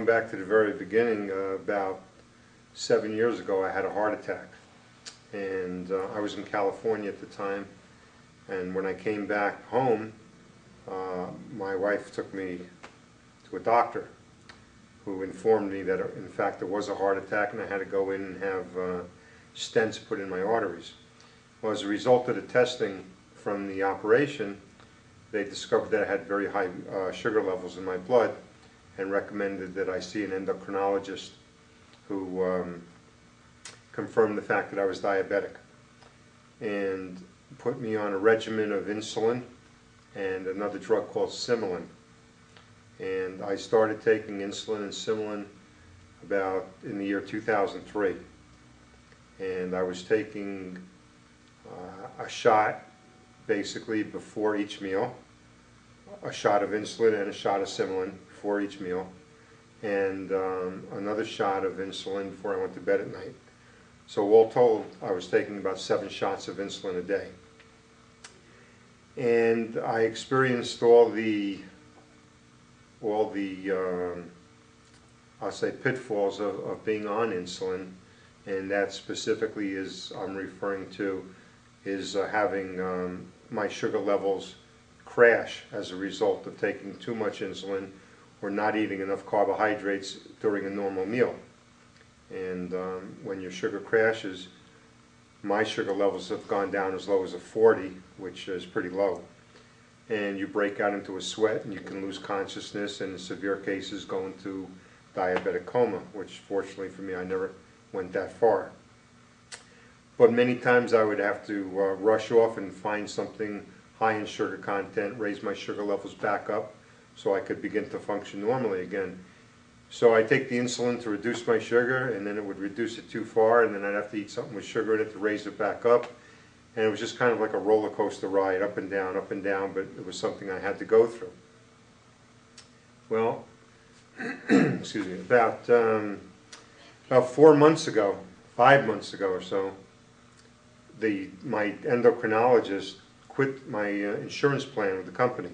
back to the very beginning, about 7 years ago I had a heart attack, and I was in California at the time, and when I came back home, my wife took me to a doctor who informed me that in fact there was a heart attack and I had to go in and have stents put in my arteries. Well, as a result of the testing from the operation, they discovered that I had very high sugar levels in my blood and recommended that I see an endocrinologist who confirmed the fact that I was diabetic and put me on a regimen of insulin and another drug called Similan. And I started taking insulin and Similan about in the year 2003. And I was taking a shot basically before each meal, a shot of insulin and a shot of Similan before each meal, and another shot of insulin before I went to bed at night. So all told, I was taking about 7 shots of insulin a day. And I experienced all the I'll say pitfalls of being on insulin, and that specifically is I'm referring to is having my sugar levels crash as a result of taking too much insulin or not eating enough carbohydrates during a normal meal. And when your sugar crashes, my sugar levels have gone down as low as a 40, which is pretty low. And you break out into a sweat and you can lose consciousness, and in severe cases go into diabetic coma, which fortunately for me I never went that far. But many times I would have to rush off and find something high in sugar content, raise my sugar levels back up so I could begin to function normally again. So I take the insulin to reduce my sugar, and then it would reduce it too far, and then I'd have to eat something with sugar in it to raise it back up. And it was just kind of like a roller coaster ride, up and down, but it was something I had to go through. Well, excuse me, about 4 months ago, 5 months ago or so, my endocrinologist quit my insurance plan with the company,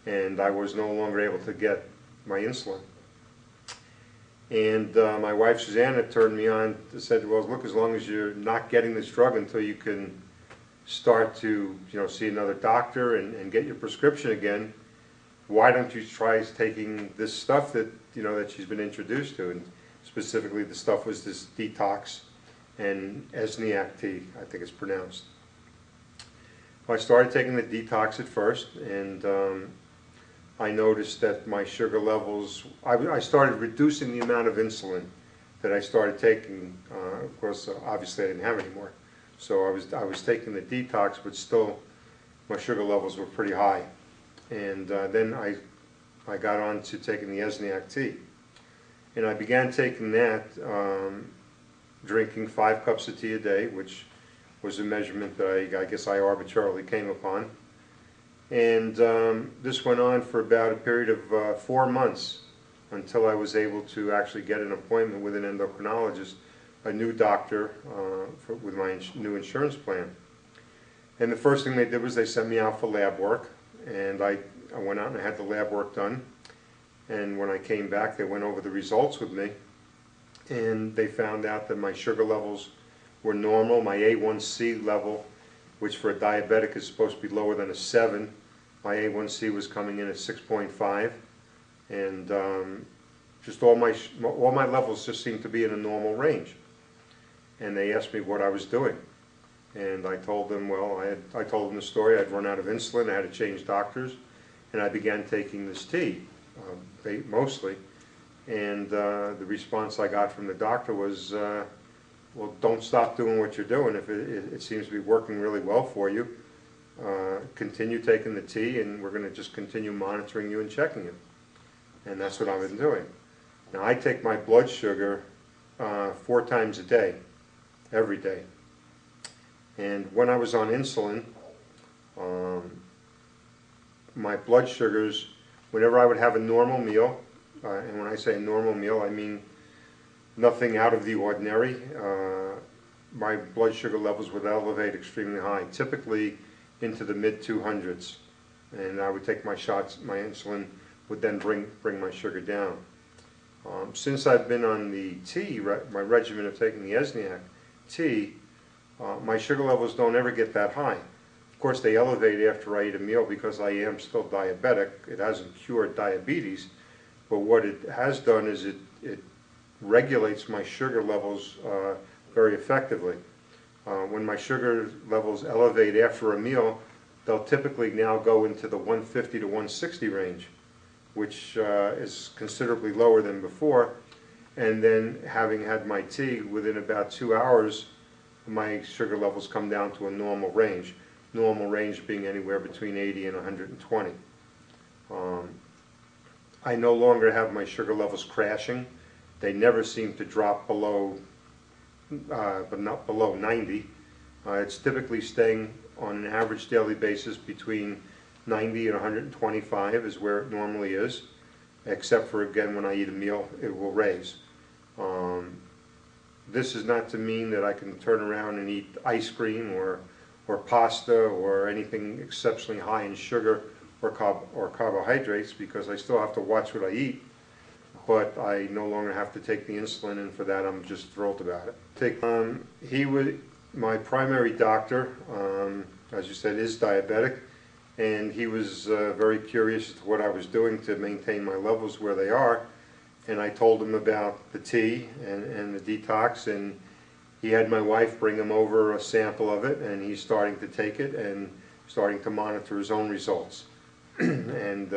and I was no longer able to get my insulin. And my wife Susanna turned me on and said, well, look, as long as you're not getting this drug until you can start to see another doctor and get your prescription again, why don't you try taking this stuff that that she's been introduced to? And specifically the stuff was this D-tox and Esseniac tea, I think it's pronounced. Well, I started taking the D-tox at first, and I noticed that my sugar levels, I started reducing the amount of insulin that I started taking. Of course, obviously I didn't have any more. So I was taking the D-tox, but still my sugar levels were pretty high. And then I got on to taking the Esseniac tea. And I began taking that, drinking 5 cups of tea a day, which was a measurement that I guess I arbitrarily came upon. And this went on for about a period of 4 months until I was able to actually get an appointment with an endocrinologist, a new doctor with my new insurance plan. And the first thing they did was they sent me out for lab work, and I went out and I had the lab work done. And when I came back, they went over the results with me, and they found out that my sugar levels were normal. My A1C level, which for a diabetic is supposed to be lower than a 7, my A1C was coming in at 6.5, and just all my levels just seemed to be in a normal range. And they asked me what I was doing, and I told them, well, I told them the story. I'd run out of insulin, I had to change doctors, and I began taking this tea, mostly. And the response I got from the doctor was, well, don't stop doing what you're doing. If it seems to be working really well for you, continue taking the tea, and we're going to just continue monitoring you and checking it. And that's what I've been doing. Now, I take my blood sugar 4 times a day, every day. And when I was on insulin, my blood sugars, whenever I would have a normal meal, and when I say a normal meal, I mean nothing out of the ordinary, my blood sugar levels would elevate extremely high, typically into the mid-200s. And I would take my shots, my insulin would then bring my sugar down. Since I've been on the tea, my regimen of taking the Esseniac tea, my sugar levels don't ever get that high. Of course, they elevate after I eat a meal because I am still diabetic. It hasn't cured diabetes, but what it has done is it regulates my sugar levels very effectively. When my sugar levels elevate after a meal, they'll typically now go into the 150 to 160 range, which is considerably lower than before. And then having had my tea, within about 2 hours, my sugar levels come down to a normal range. Normal range being anywhere between 80 and 120. I no longer have my sugar levels crashing. They never seem to drop below, but not below 90. It's typically staying on an average daily basis between 90 and 125 is where it normally is, except for, again, when I eat a meal, it will raise. This is not to mean that I can turn around and eat ice cream or pasta or anything exceptionally high in sugar or carbohydrates, because I still have to watch what I eat, but I no longer have to take the insulin, and for that I'm just thrilled about it. He was my primary doctor, as you said, is diabetic, and he was very curious as to what I was doing to maintain my levels where they are, and I told him about the tea and the detox, and he had my wife bring him over a sample of it, and he's starting to take it and starting to monitor his own results. And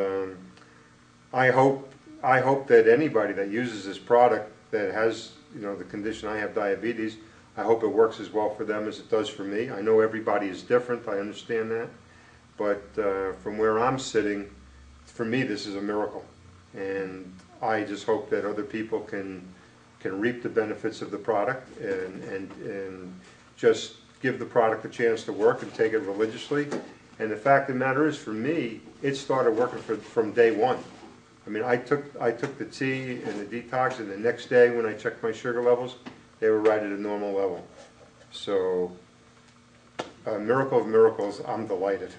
I hope that anybody that uses this product that has, the condition I have, diabetes, I hope it works as well for them as it does for me. I know everybody is different, I understand that, but from where I'm sitting, for me this is a miracle, and I just hope that other people can reap the benefits of the product and just give the product a chance to work and take it religiously. And the fact of the matter is, for me, it started working from day one. I mean, I took the tea and the detox, and the next day when I checked my sugar levels, they were right at a normal level. So, a miracle of miracles, I'm delighted.